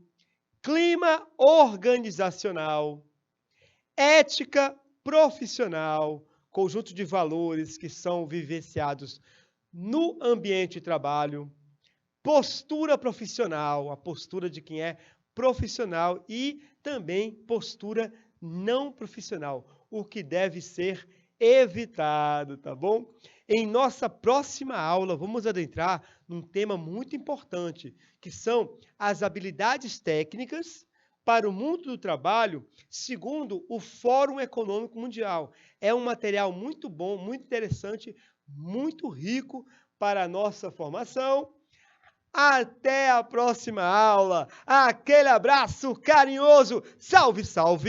[SPEAKER 1] clima organizacional, ética profissional, conjunto de valores que são vivenciados no ambiente de trabalho, postura profissional, a postura de quem é profissional e também postura não profissional, o que deve ser evitado, tá bom? Em nossa próxima aula, vamos adentrar num tema muito importante, que são as habilidades técnicas para o mundo do trabalho, segundo o Fórum Econômico Mundial. É um material muito bom, muito interessante, muito rico para a nossa formação. Até a próxima aula. Aquele abraço carinhoso. Salve, salve!